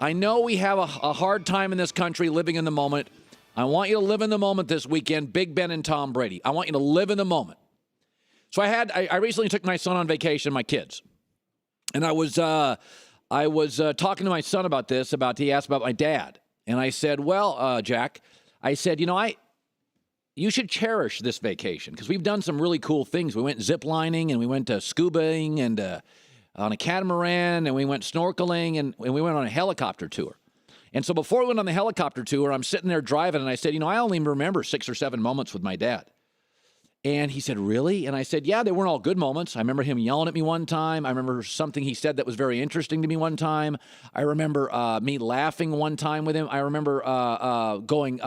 I know we have a hard time in this country living in the moment. I want you to live in the moment this weekend, Big Ben and Tom Brady. I want you to live in the moment. So I recently took my son on vacation, my kids. And I was talking to my son about this, he asked about my dad. And I said, well, Jack, I said, you should cherish this vacation because we've done some really cool things. We went zip lining and we went scubaing and on a catamaran and we went snorkeling and we went on a helicopter tour. And so before we went on the helicopter tour, I'm sitting there driving and I said, I only remember 6 or 7 moments with my dad. And he said, really? And I said, yeah, they weren't all good moments. I remember him yelling at me one time. I remember something he said that was very interesting to me one time. I remember me laughing one time with him. I remember going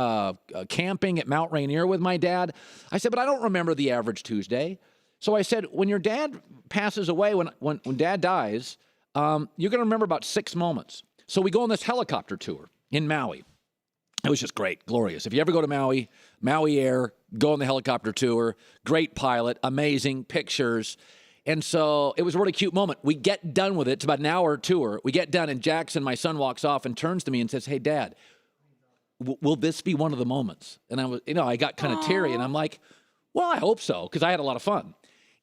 camping at Mount Rainier with my dad. I said, but I don't remember the average Tuesday. So I said, when your dad passes away, when dad dies, you're going to remember about 6 moments. So we go on this helicopter tour in Maui. It was just great, glorious. If you ever go to Maui Air, go on the helicopter tour. Great pilot, amazing pictures. And so it was a really cute moment. We get done with it. It's about an hour tour. We get done, and Jackson, my son, walks off and turns to me and says, hey, Dad, will this be one of the moments? And I got kind of teary, and I'm like, well, I hope so, because I had a lot of fun.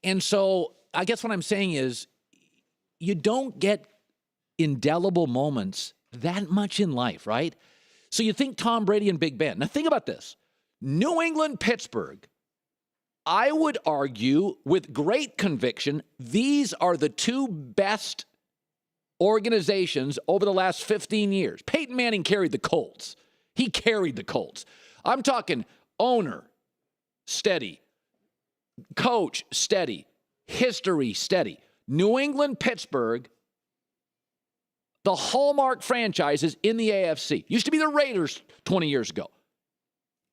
And so I guess what I'm saying is you don't get indelible moments that much in life, right? So you think Tom Brady and Big Ben. Now think about this. New England, Pittsburgh. I would argue with great conviction, these are the 2 best organizations over the last 15 years. Peyton Manning carried the Colts. He carried the Colts. I'm talking owner, steady. Coach, steady. History, steady. New England, Pittsburgh, the hallmark franchises in the AFC. Used to be the Raiders 20 years ago.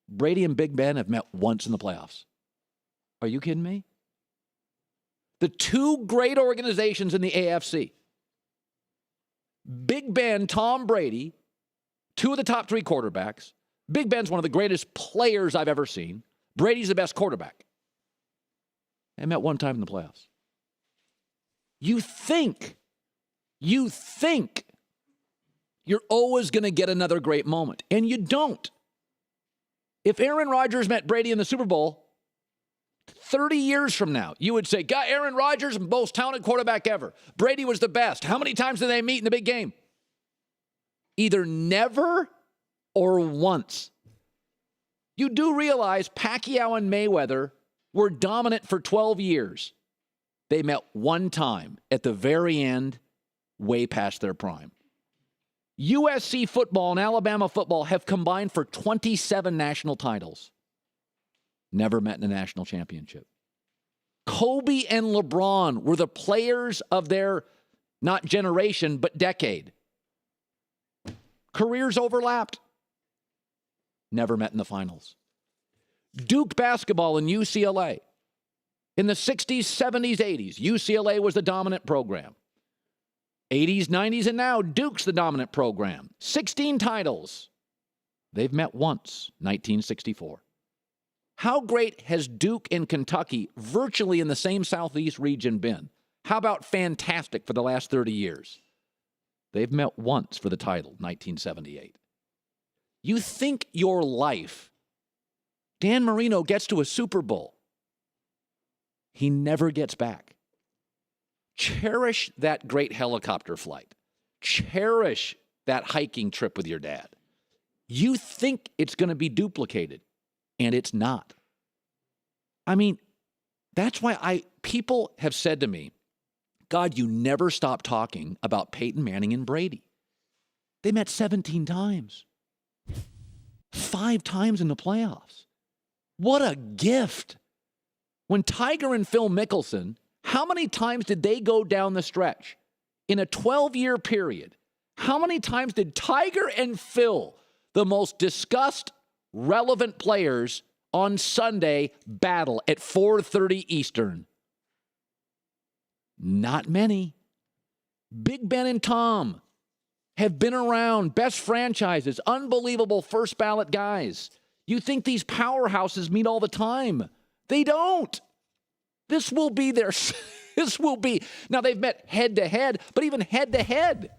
Brady and Big Ben have met once in the playoffs. Are you kidding me? The 2 great organizations in the AFC. Big Ben, Tom Brady, 2 of the top 3 quarterbacks. Big Ben's one of the greatest players I've ever seen. Brady's the best quarterback. They met one time in the playoffs. You think you're always going to get another great moment, and you don't. If Aaron Rodgers met Brady in the Super Bowl 30 years from now, you would say, God, Aaron Rodgers, most talented quarterback ever. Brady was the best. How many times did they meet in the big game? Either never or once. You do realize Pacquiao and Mayweather were dominant for 12 years. They met one time at the very end, way past their prime. USC football and Alabama football have combined for 27 national titles. Never met in a national championship. Kobe and LeBron were the players of their, not generation, but decade. Careers overlapped. Never met in the finals. Duke basketball and UCLA. In the 60s, 70s, 80s, UCLA was the dominant program. 80s, 90s, and now Duke's the dominant program. 16 titles. They've met once, 1964. How great has Duke and Kentucky, virtually in the same Southeast region, been? How about fantastic for the last 30 years? They've met once for the title, 1978. You think your life, Dan Marino gets to a Super Bowl. He never gets back. Cherish that great helicopter flight. Cherish that hiking trip with your dad. You think it's going to be duplicated, and it's not. I mean, that's why people have said to me, God, you never stop talking about Peyton Manning and Brady. They met 17 times. 5 times in the playoffs. What a gift. When Tiger and Phil Mickelson, how many times did they go down the stretch? In a 12-year period, how many times did Tiger and Phil, the most discussed, relevant players, on Sunday battle at 4:30 Eastern? Not many. Big Ben and Tom have been around, best franchises, unbelievable first ballot guys. You think these powerhouses meet all the time. They don't. This will be now they've met head to head, but even head to head.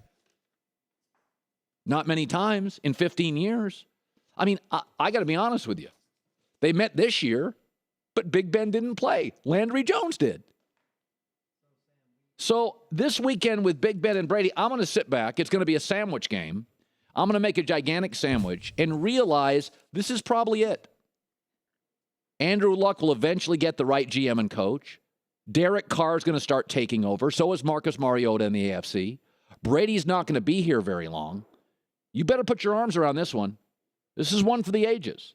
Not many times in 15 years. I mean, I got to be honest with you. They met this year, but Big Ben didn't play. Landry Jones did. So this weekend with Big Ben and Brady, I'm going to sit back. It's going to be a sandwich game. I'm going to make a gigantic sandwich and realize this is probably it. Andrew Luck will eventually get the right GM and coach. Derek Carr is going to start taking over. So is Marcus Mariota in the AFC. Brady's not going to be here very long. You better put your arms around this one. This is one for the ages.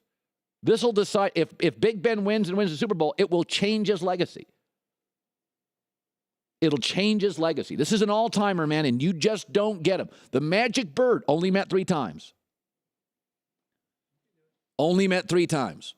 This will decide if Big Ben wins and wins the Super Bowl, it will change his legacy. It'll change his legacy. This is an all-timer, man, and you just don't get him. The Magic Bird only met 3 times. Only met 3 times.